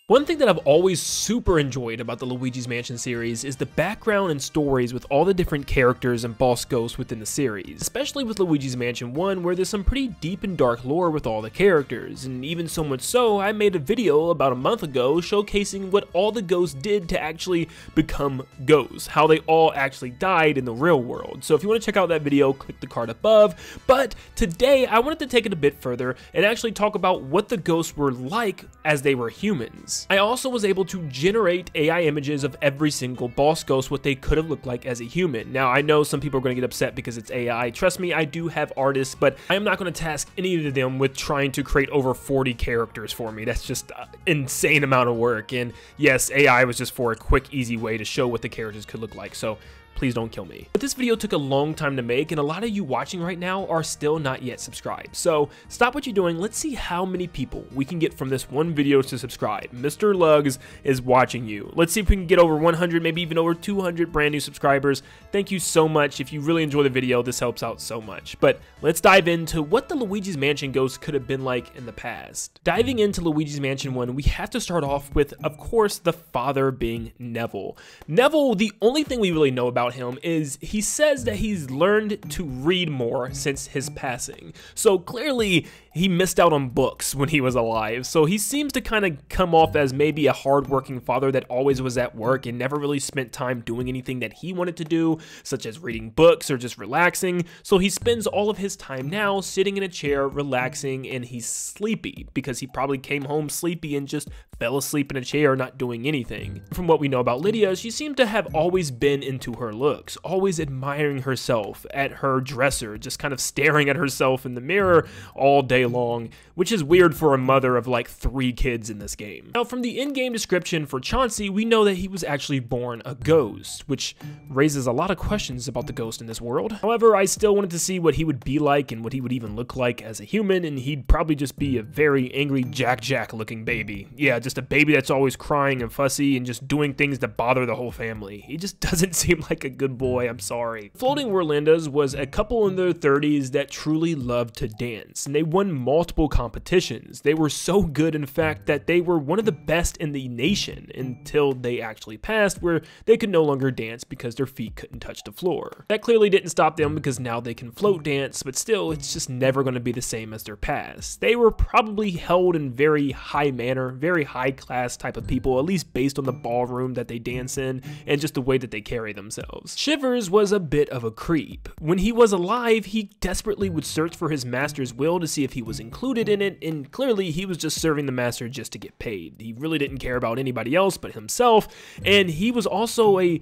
One thing that I've always super enjoyed about the Luigi's Mansion series is the background and stories with all the different characters and boss ghosts within the series, especially with Luigi's Mansion 1 where there's some pretty deep and dark lore with all the characters, and even so much so I made a video about a month ago showcasing what all the ghosts did to actually become ghosts, how they all actually died in the real world. So if you want to check out that video, click the card above. But today I wanted to take it a bit further and actually talk about what the ghosts were like as they were humans. I also was able to generate AI images of every single boss ghost, what they could have looked like as a human. Now, I know some people are going to get upset because it's AI. Trust me, I do have artists, but I am not going to task any of them with trying to create over 40 characters for me. That's just an insane amount of work. And yes, AI was just for a quick, easy way to show what the characters could look like. So please don't kill me. But this video took a long time to make, and a lot of you watching right now are still not yet subscribed. So stop what you're doing. Let's see how many people we can get from this one video to subscribe. Mr. Lugs is watching you. Let's see if we can get over 100, maybe even over 200 brand new subscribers. Thank you so much. If you really enjoy the video, this helps out so much. But let's dive into what the Luigi's Mansion ghost could have been like in the past. Diving into Luigi's Mansion 1, we have to start off with, of course, the father being Neville. Neville, the only thing we really know about him is he says that he's learned to read more since his passing. So clearly he missed out on books when he was alive. So he seems to kind of come off as maybe a hardworking father that always was at work and never really spent time doing anything that he wanted to do, such as reading books or just relaxing. So he spends all of his time now sitting in a chair, relaxing, and he's sleepy because he probably came home sleepy and just fell asleep in a chair not doing anything. From what we know about Lydia, she seemed to have always been into her looks, always admiring herself at her dresser, just kind of staring at herself in the mirror all day long, which is weird for a mother of like 3 kids in this game. Now, from the in-game description for Chauncey, we know that he was actually born a ghost, which raises a lot of questions about the ghost in this world. However, I still wanted to see what he would be like and what he would even look like as a human, and he'd probably just be a very angry Jack looking baby. Yeah, just a baby that's always crying and fussy and just doing things that bother the whole family. He just doesn't seem like a good boy, I'm sorry. Floating Wirlandas was a couple in their 30s that truly loved to dance, and they won multiple competitions. They were so good, in fact, that they were one of the best in the nation until they actually passed, where they could no longer dance because their feet couldn't touch the floor. That clearly didn't stop them because now they can float dance, but still, it's just never going to be the same as their past. They were probably held in very high manner, very high class type of people, at least based on the ballroom that they dance in and just the way that they carry themselves. Shivers was a bit of a creep. When he was alive, he desperately would search for his master's will to see if he was included in it, and clearly he was just serving the master just to get paid. He really didn't care about anybody else but himself, and he was also a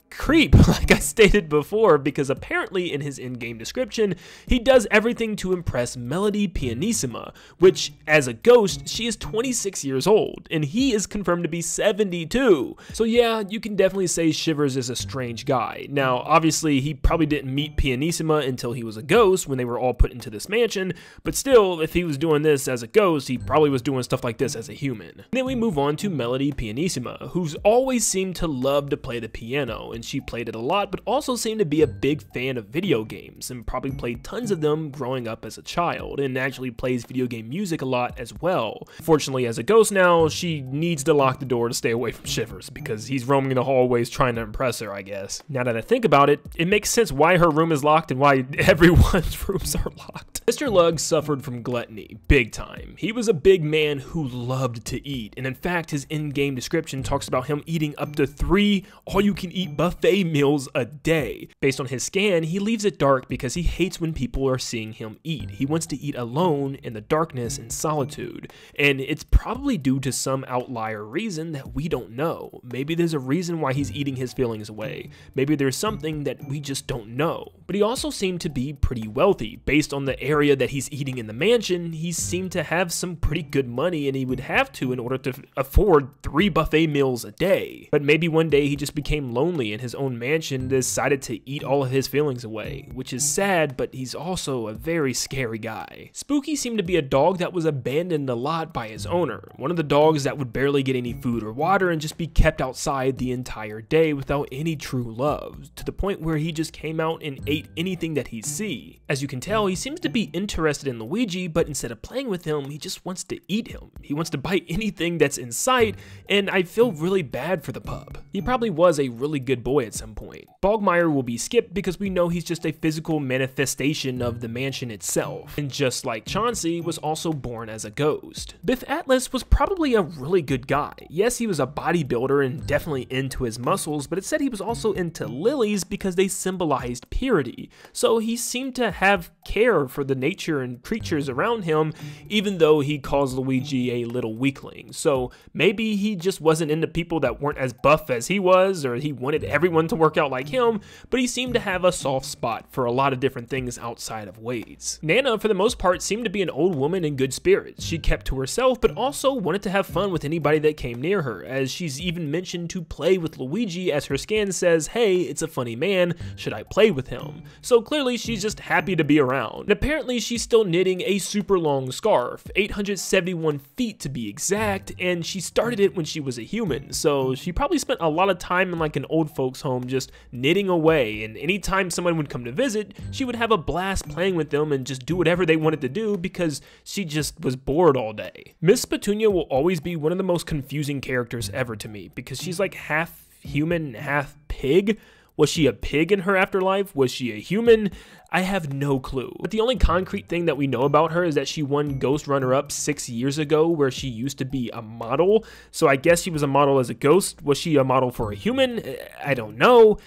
creep, like I stated before, because apparently in his in-game description, he does everything to impress Melody Pianissima, which, as a ghost, she is 26 years old, and he is confirmed to be 72. So yeah, you can definitely say Shivers is a strange guy. Now, obviously, he probably didn't meet Pianissima until he was a ghost when they were all put into this mansion, but still, if he was doing this as a ghost, he probably was doing stuff like this as a human. And then we move on to Melody Pianissima, who's always seemed to love to play the piano, and she played it a lot, but also seemed to be a big fan of video games and probably played tons of them growing up as a child, and actually plays video game music a lot as well. Fortunately, as a ghost now, she needs to lock the door to stay away from Shivers because he's roaming the hallways trying to impress her, I guess. Now that I think about it, it makes sense why her room is locked and why everyone's rooms are locked. Mr. Lugg suffered from gluttony, big time. He was a big man who loved to eat, and in fact, his in-game description talks about him eating up to 3 all-you-can-eat buffet meals a day. Based on his scan, he leaves it dark because he hates when people are seeing him eat. He wants to eat alone in the darkness and solitude, and it's probably due to some outlier reason that we don't know. Maybe there's a reason why he's eating his feelings away. Maybe there's something that we just don't know. But he also seemed to be pretty wealthy. Based on the area that he's eating in the mansion, he seemed to have some pretty good money, and he would have to in order to afford 3 buffet meals a day. But maybe one day he just became lonely in his own mansion, decided to eat all of his feelings away, which is sad, but he's also a very scary guy. Spooky seemed to be a dog that was abandoned a lot by his owner, one of the dogs that would barely get any food or water and just be kept outside the entire day without any true love, to the point where he just came out and ate anything that he'd see. As you can tell, he seems to be interested in Luigi, but instead of playing with him, he just wants to eat him. He wants to bite anything that's in sight, and I feel really bad for the pup. He probably was a really good boy at some point. Bogmire will be skipped because we know he's just a physical manifestation of the mansion itself, and just like Chauncey, was also born as a ghost. Biff Atlas was probably a really good guy. Yes, he was a bodybuilder and definitely into his muscles, but it said he was also into lilies because they symbolized purity. So he seemed to have care for the nature and creatures around him, even though he calls Luigi a little weakling. So maybe he just wasn't into people that weren't as buff as he was, or he wanted everyone to work out like him, but he seemed to have a soft spot for a lot of different things outside of weights. Nana, for the most part, seemed to be an old woman in good spirits. She kept to herself, but also wanted to have fun with anybody that came near her, as she's even mentioned to play with Luigi, as her scan says, hey, it's a funny man, should I play with him? So clearly she's just happy to be around. And apparently she's still knitting a super long scarf, 871 feet to be exact, and she started it when she was a human, so she probably spent a lot of time in like an old folks home just knitting away, and anytime someone would come to visit, she would have a blast playing with them and just do whatever they wanted to do because she just was bored all day. Miss Petunia will always be one of the most confusing characters ever to me because she's like half human, half pig. Was she a pig in her afterlife? Was she a human? I have no clue. But the only concrete thing that we know about her is that she won Ghost Runner-Up 6 years ago, where she used to be a model. So I guess she was a model as a ghost. Was she a model for a human? I don't know.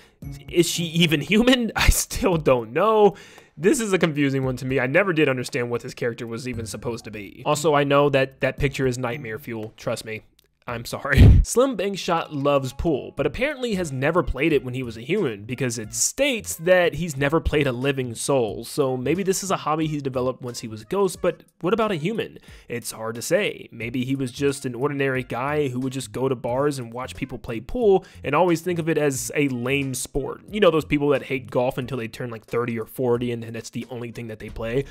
Is she even human? I still don't know. This is a confusing one to me. I never did understand what this character was even supposed to be. Also, I know that that picture is nightmare fuel. Trust me. I'm sorry. Slim Bankshot loves pool, but apparently has never played it when he was a human because it states that he's never played a living soul, so maybe this is a hobby he developed once he was a ghost, but what about a human? It's hard to say. Maybe he was just an ordinary guy who would just go to bars and watch people play pool and always think of it as a lame sport. You know, those people that hate golf until they turn like 30 or 40 and that's the only thing that they play.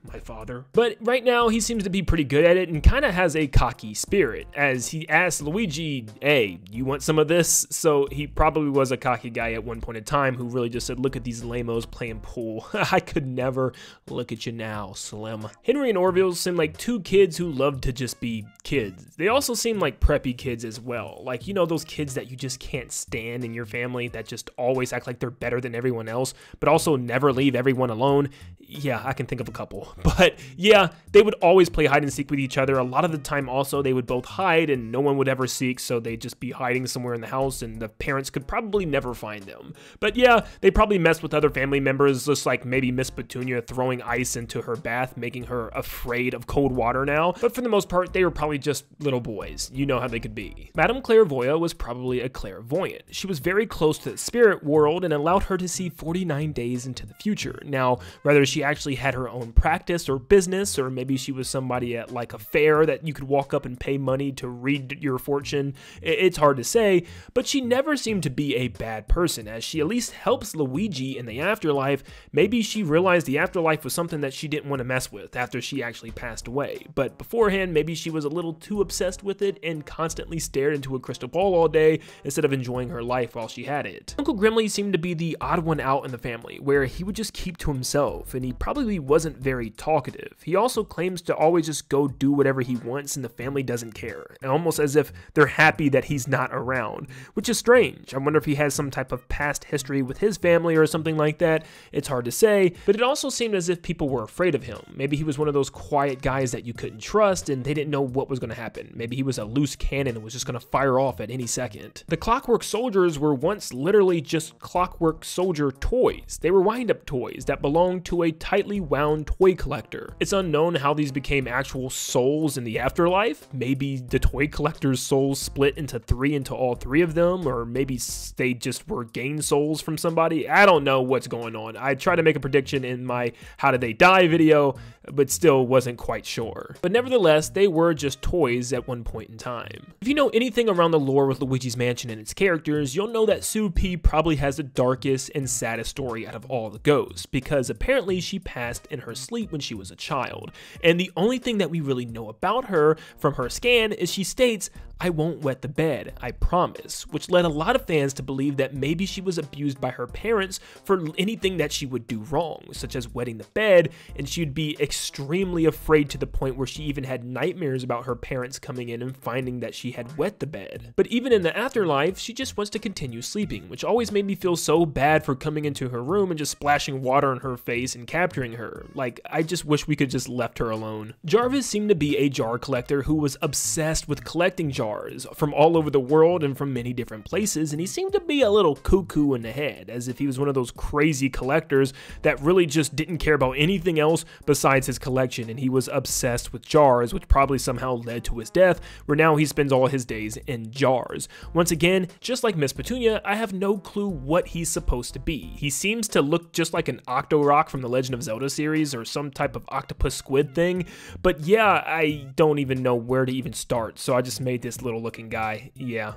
My father. But right now he seems to be pretty good at it and kind of has a cocky spirit, as he asked Luigi, hey, you want some of this? So he probably was a cocky guy at one point in time who really just said, look at these lamos playing pool. I could never. Look at you now, Slim. Henry and Orville seem like two kids who love to just be kids. They also seem like preppy kids as well. Like, you know, those kids that you just can't stand in your family that just always act like they're better than everyone else, but also never leave everyone alone. Yeah, I can think of a couple. But yeah, they would always play hide and seek with each other. A lot of the time also they would both hide and no one would ever seek, so they'd just be hiding somewhere in the house and the parents could probably never find them. But yeah, they probably messed with other family members, just like maybe Miss Petunia throwing ice into her bath, making her afraid of cold water now. But for the most part, they were probably just little boys. You know how they could be. Madame Clairvoyant was probably a clairvoyant. She was very close to the spirit world and allowed her to see 49 days into the future. Now, whether she actually had her own practice or business, or maybe she was somebody at like a fair that you could walk up and pay money to read your fortune, it's hard to say, but she never seemed to be a bad person, as she at least helps Luigi in the afterlife. Maybe she realized the afterlife was something that she didn't want to mess with after she actually passed away, but beforehand maybe she was a little too obsessed with it and constantly stared into a crystal ball all day instead of enjoying her life while she had it. Uncle Grimly seemed to be the odd one out in the family, where he would just keep to himself, and he probably wasn't very talkative. He also claims to always just go do whatever he wants and the family doesn't care, and almost as if they're happy that he's not around, which is strange. I wonder if he has some type of past history with his family or something like that. It's hard to say, but it also seemed as if people were afraid of him. Maybe he was one of those quiet guys that you couldn't trust and they didn't know what was going to happen. Maybe he was a loose cannon and was just going to fire off at any second. The Clockwork Soldiers were once literally just Clockwork Soldier toys. They were wind-up toys that belonged to a tightly wound toy collector. It's unknown how these became actual souls in the afterlife. Maybe the toy collector's souls split into three into all three of them, or maybe they just were gained souls from somebody. I don't know what's going on. I tried to make a prediction in my How Did They Die video, but still wasn't quite sure. But nevertheless, they were just toys at one point in time. If you know anything around the lore with Luigi's Mansion and its characters, you'll know that Sue P probably has the darkest and saddest story out of all the ghosts, because apparently she passed in her sleep when she was a child. And the only thing that we really know about her from her scan is she states, "I won't wet the bed, I promise," which led a lot of fans to believe that maybe she was abused by her parents for anything that she would do wrong, such as wetting the bed, and she'd be extremely afraid to the point where she even had nightmares about her parents coming in and finding that she had wet the bed. But even in the afterlife, she just wants to continue sleeping, which always made me feel so bad for coming into her room and just splashing water on her face and capturing her. Like, I just wish we could just left her alone. Jarvis seemed to be a jar collector who was obsessed with collecting jars from all over the world and from many different places, and he seemed to be a little cuckoo in the head, as if he was one of those crazy collectors that really just didn't care about anything else besides his collection, and he was obsessed with jars, which probably somehow led to his death, where now he spends all his days in jars. Once again, just like Miss Petunia, I have no clue what he's supposed to be. He seems to look just like an Octorok from the Legend of Zelda series or some type of octopus squid thing, but yeah, I don't even know where to even start, so I just made this little looking guy. Yeah.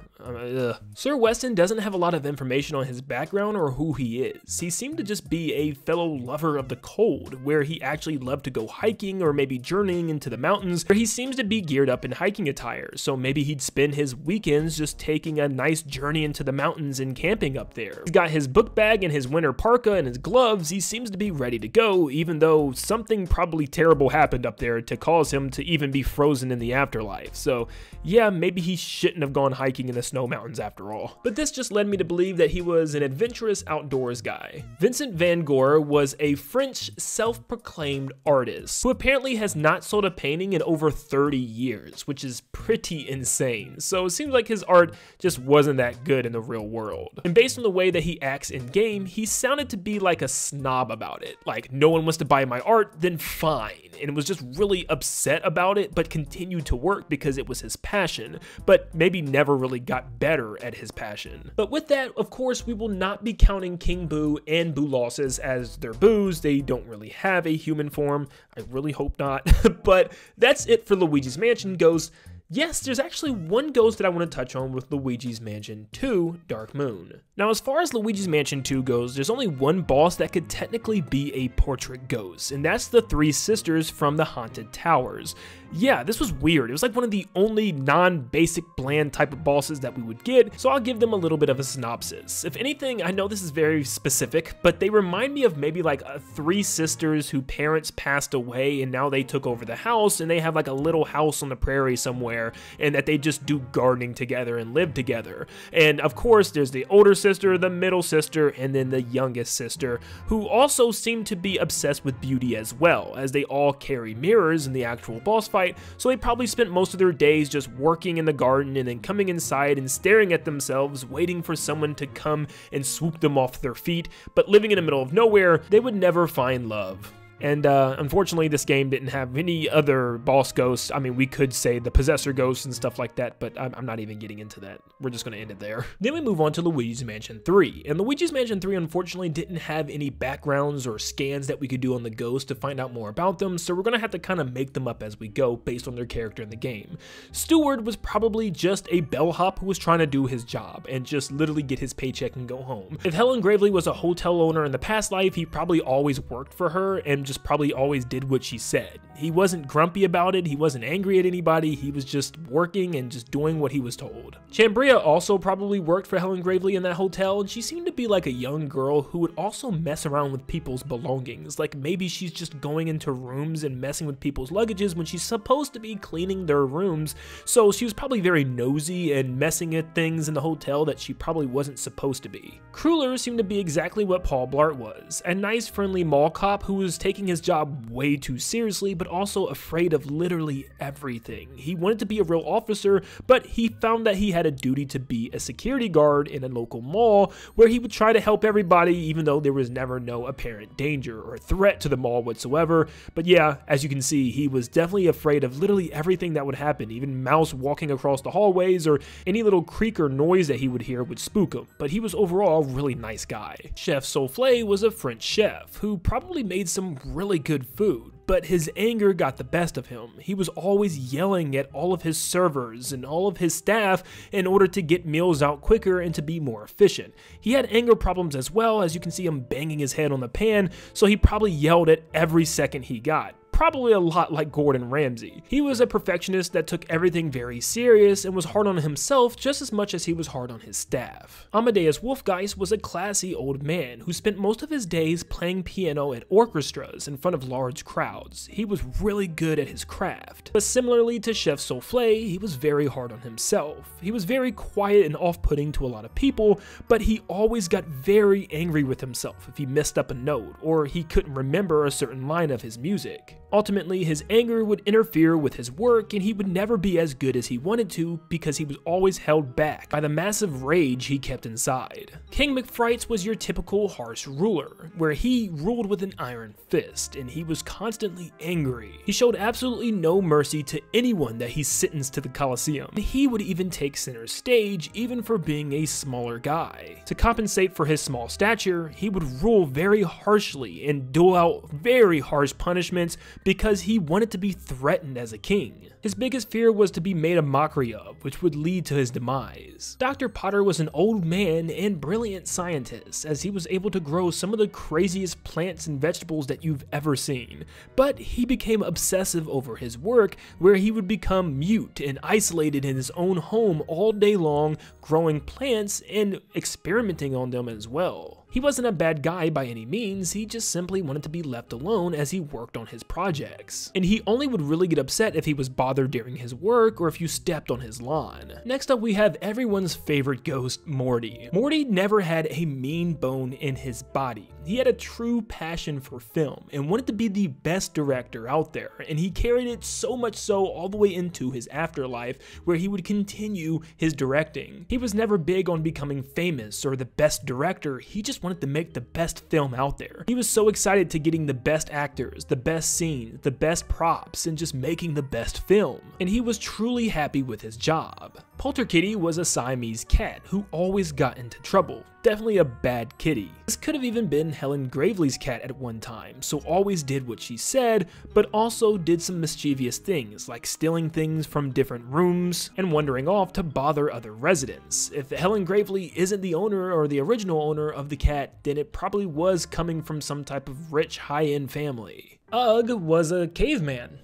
Sir Weston doesn't have a lot of information on his background or who he is. He seemed to just be a fellow lover of the cold, where he actually loved to go hiking or maybe journeying into the mountains, where he seems to be geared up in hiking attire, so maybe he'd spend his weekends just taking a nice journey into the mountains and camping up there. He's got his book bag and his winter parka and his gloves. He seems to be ready to go, even though something probably terrible happened up there to cause him to even be frozen in the afterlife. So yeah, maybe he shouldn't have gone hiking in the snow mountains after all. But this just led me to believe that he was an adventurous outdoors guy. Vincent van Gogh was a French self-proclaimed artist who apparently has not sold a painting in over 30 years, which is pretty insane. So it seems like his art just wasn't that good in the real world. And based on the way that he acts in game, he sounded to be like a snob about it. Like, no one wants to buy my art, then fine. And was just really upset about it, but continued to work because it was his passion, but maybe never really got better at his passion. But with that, of course, we will not be counting King Boo and Boo Losses as their boos. They don't really have a human form. I really hope not. But that's it for Luigi's Mansion Ghost. Yes, there's actually one ghost that I want to touch on with Luigi's Mansion 2 Dark Moon. Now, as far as Luigi's Mansion 2 goes, there's only one boss that could technically be a portrait ghost, and that's the three sisters from the Haunted Towers. Yeah, this was weird. It was like one of the only non-basic bland type of bosses that we would get, so I'll give them a little bit of a synopsis. If anything, I know this is very specific, but they remind me of maybe like three sisters whose parents passed away and now they took over the house, and they have like a little house on the prairie somewhere, and that they just do gardening together and live together. And of course, there's the older sister, the middle sister, and then the youngest sister, who also seem to be obsessed with beauty as well, as they all carry mirrors in the actual boss fight. So they probably spent most of their days just working in the garden and then coming inside and staring at themselves, waiting for someone to come and swoop them off their feet. But living in the middle of nowhere, they would never find love. And unfortunately, this game didn't have any other boss ghosts. I mean, we could say the possessor ghosts and stuff like that, but I'm not even getting into that. We're just going to end it there. Then we move on to Luigi's Mansion 3. And Luigi's Mansion 3, unfortunately, didn't have any backgrounds or scans that we could do on the ghosts to find out more about them, so we're going to have to kind of make them up as we go based on their character in the game. Steward was probably just a bellhop who was trying to do his job and just literally get his paycheck and go home. If Helen Gravely was a hotel owner in the past life, he probably always worked for her and just probably always did what she said. He wasn't grumpy about it, he wasn't angry at anybody, he was just working and just doing what he was told. Chambria also probably worked for Helen Gravely in that hotel, and she seemed to be like a young girl who would also mess around with people's belongings. Like maybe she's just going into rooms and messing with people's luggages when she's supposed to be cleaning their rooms, so she was probably very nosy and messing at things in the hotel that she probably wasn't supposed to be. Kruller seemed to be exactly what Paul Blart was, a nice friendly mall cop who was taking his job way too seriously, but also afraid of literally everything. He wanted to be a real officer, but he found that he had a duty to be a security guard in a local mall where he would try to help everybody even though there was never no apparent danger or threat to the mall whatsoever. But yeah, as you can see, he was definitely afraid of literally everything that would happen. Even Mouse walking across the hallways or any little creak or noise that he would hear would spook him, but he was overall a really nice guy. Chef Soufflé was a French chef who probably made some really good food, but his anger got the best of him. He was always yelling at all of his servers and all of his staff in order to get meals out quicker and to be more efficient. He had anger problems as well, as you can see him banging his head on the pan, so he probably yelled at every second he got. Probably a lot like Gordon Ramsay. He was a perfectionist that took everything very serious and was hard on himself just as much as he was hard on his staff. Amadeus Wolfgeist was a classy old man who spent most of his days playing piano at orchestras in front of large crowds. He was really good at his craft. But similarly to Chef Soufflé, he was very hard on himself. He was very quiet and off-putting to a lot of people, but he always got very angry with himself if he messed up a note or he couldn't remember a certain line of his music. Ultimately, his anger would interfere with his work and he would never be as good as he wanted to because he was always held back by the massive rage he kept inside. King McFrights was your typical harsh ruler, where he ruled with an iron fist and he was constantly angry. He showed absolutely no mercy to anyone that he sentenced to the Colosseum. He would even take center stage even for being a smaller guy. To compensate for his small stature, he would rule very harshly and dole out very harsh punishments because he wanted to be threatened as a king. His biggest fear was to be made a mockery of, which would lead to his demise. Dr. Potter was an old man and brilliant scientist, as he was able to grow some of the craziest plants and vegetables that you've ever seen. But he became obsessive over his work, where he would become mute and isolated in his own home all day long, growing plants and experimenting on them as well. He wasn't a bad guy by any means, he just simply wanted to be left alone as he worked on his projects. And he only would really get upset if he was bothered during his work or if you stepped on his lawn. Next up we have everyone's favorite ghost, Morty. Morty never had a mean bone in his body. He had a true passion for film and wanted to be the best director out there, and he carried it so much so all the way into his afterlife, where he would continue his directing. He was never big on becoming famous or the best director, he just wanted to make the best film out there. He was so excited to getting the best actors, the best scenes, the best props, and just making the best film. And he was truly happy with his job. Polterkitty was a Siamese cat who always got into trouble. Definitely a bad kitty. This could have even been Helen Gravely's cat at one time, so always did what she said, but also did some mischievous things like stealing things from different rooms and wandering off to bother other residents. If Helen Gravely isn't the owner or the original owner of the cat, then it probably was coming from some type of rich high-end family. Ugg was a caveman.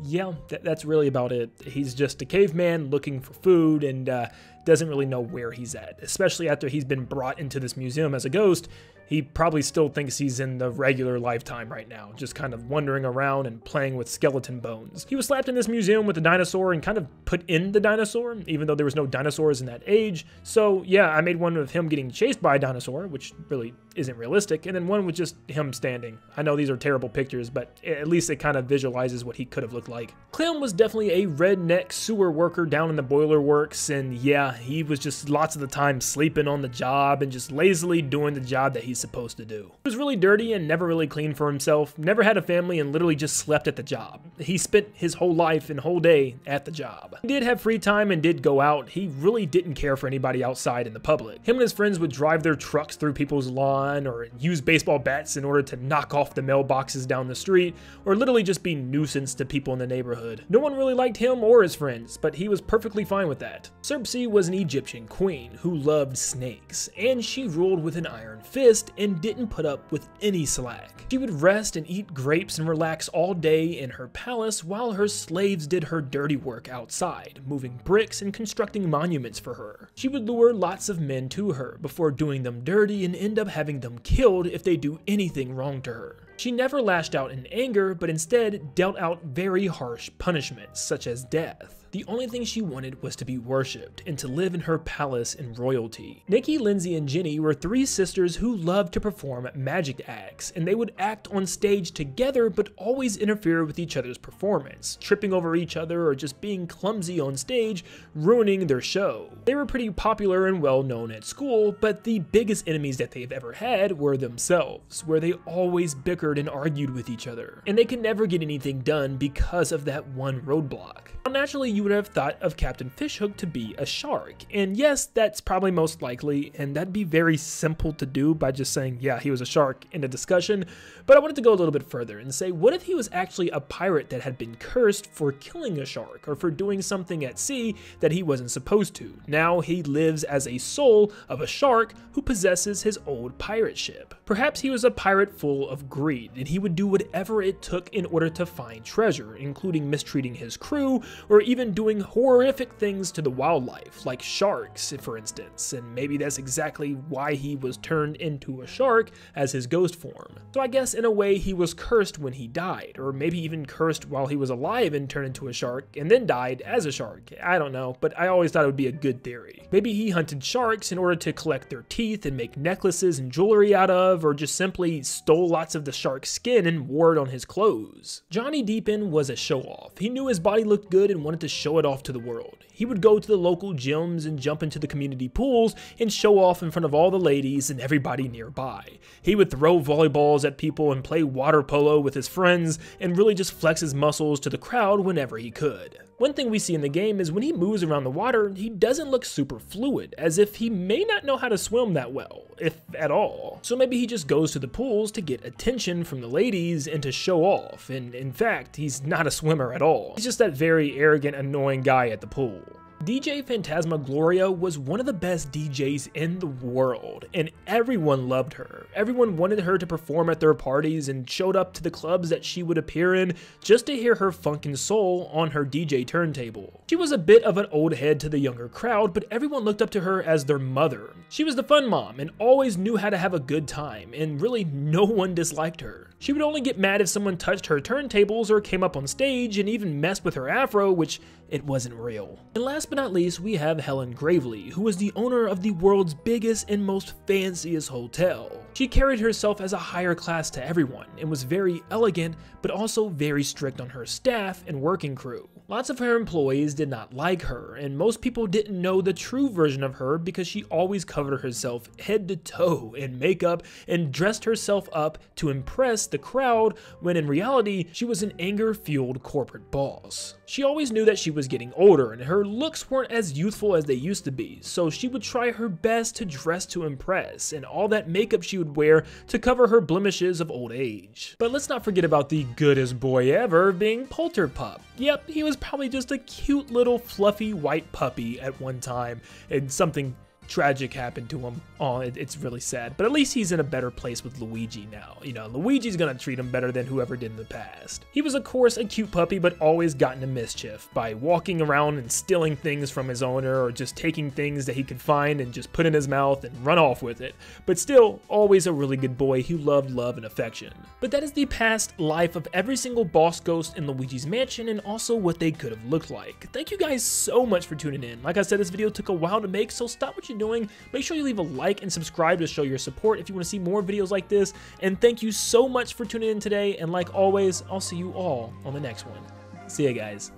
Yeah, that's really about it. He's just a caveman looking for food and doesn't really know where he's at, especially after he's been brought into this museum as a ghost. He probably still thinks he's in the regular lifetime right now, just kind of wandering around and playing with skeleton bones. He was slapped in this museum with a dinosaur and kind of put in the dinosaur, even though there was no dinosaurs in that age. So yeah, I made one of him getting chased by a dinosaur, which really isn't realistic, and then one with just him standing. I know these are terrible pictures, but at least it kind of visualizes what he could have looked like. Clem was definitely a redneck sewer worker down in the boiler works, and yeah, he was just lots of the time sleeping on the job and just lazily doing the job that he's supposed to do. He was really dirty and never really cleaned for himself, never had a family, and literally just slept at the job. He spent his whole life and whole day at the job. He did have free time and did go out. He really didn't care for anybody outside in the public. Him and his friends would drive their trucks through people's lawn or use baseball bats in order to knock off the mailboxes down the street, or literally just be nuisance to people in the neighborhood. No one really liked him or his friends, but he was perfectly fine with that. Serpsy was an Egyptian queen who loved snakes, and she ruled with an iron fist and didn't put up with any slack. She would rest and eat grapes and relax all day in her palace while her slaves did her dirty work outside, moving bricks and constructing monuments for her. She would lure lots of men to her before doing them dirty and end up having them killed if they do anything wrong to her. She never lashed out in anger, but instead dealt out very harsh punishments, such as death. The only thing she wanted was to be worshipped and to live in her palace in royalty. Nikki, Lindsay, and Jenny were three sisters who loved to perform magic acts, and they would act on stage together but always interfere with each other's performance, tripping over each other or just being clumsy on stage, ruining their show. They were pretty popular and well known at school, but the biggest enemies that they've ever had were themselves, where they always bickered bickered and argued with each other, and they could never get anything done because of that one roadblock. Now, naturally, you would have thought of Captain Fishhook to be a shark, and yes, that's probably most likely, and that'd be very simple to do by just saying, yeah, he was a shark in a discussion, but I wanted to go a little bit further and say, what if he was actually a pirate that had been cursed for killing a shark or for doing something at sea that he wasn't supposed to? Now he lives as a soul of a shark who possesses his old pirate ship. Perhaps he was a pirate full of greed, and he would do whatever it took in order to find treasure, including mistreating his crew or even doing horrific things to the wildlife, like sharks, for instance, and maybe that's exactly why he was turned into a shark as his ghost form. So I guess in a way he was cursed when he died, or maybe even cursed while he was alive and turned into a shark and then died as a shark. I don't know, but I always thought it would be a good theory. Maybe he hunted sharks in order to collect their teeth and make necklaces and jewelry out of, or just simply stole lots of the shark's skin and wore it on his clothes. Johnny Deepin was a show-off. He knew his body looked good and wanted to show it off to the world. He would go to the local gyms and jump into the community pools and show off in front of all the ladies and everybody nearby. He would throw volleyballs at people and play water polo with his friends and really just flex his muscles to the crowd whenever he could. One thing we see in the game is when he moves around the water, he doesn't look super fluid, as if he may not know how to swim that well, if at all. So maybe he just goes to the pools to get attention from the ladies and to show off, and in fact, he's not a swimmer at all. He's just that very arrogant, annoying guy at the pool. DJ Phantasmagoria was one of the best DJs in the world, and everyone loved her. Everyone wanted her to perform at their parties and showed up to the clubs that she would appear in just to hear her funkin' soul on her DJ turntable. She was a bit of an old head to the younger crowd, but everyone looked up to her as their mother. She was the fun mom and always knew how to have a good time, and really no one disliked her. She would only get mad if someone touched her turntables or came up on stage and even messed with her afro, which it wasn't real. And last but not least, we have Helen Gravely, who was the owner of the world's biggest and most fanciest hotel. She carried herself as a higher class to everyone and was very elegant, but also very strict on her staff and working crew. Lots of her employees did not like her, and most people didn't know the true version of her because she always covered herself head to toe in makeup and dressed herself up to impress the crowd, when in reality, she was an anger-fueled corporate boss. She always knew that she was getting older and her looks weren't as youthful as they used to be, so she would try her best to dress to impress, and all that makeup she would wear to cover her blemishes of old age. But let's not forget about the goodest boy ever being Polterpup. Yep, he was probably just a cute little fluffy white puppy at one time, and something tragic happened to him. Oh, it's really sad, but at least he's in a better place with Luigi now. You know, Luigi's gonna treat him better than whoever did in the past. He was of course a cute puppy, but always got into mischief by walking around and stealing things from his owner, or just taking things that he could find and just put in his mouth and run off with it. But still, always a really good boy who loved love and affection. But that is the past life of every single boss ghost in Luigi's Mansion, and also what they could have looked like. Thank you guys so much for tuning in. Like I said, this video took a while to make, so stop what you're doing. Make sure you leave a like and subscribe to show your support if you want to see more videos like this. And thank you so much for tuning in today. And like always, I'll see you all on the next one. See ya, guys.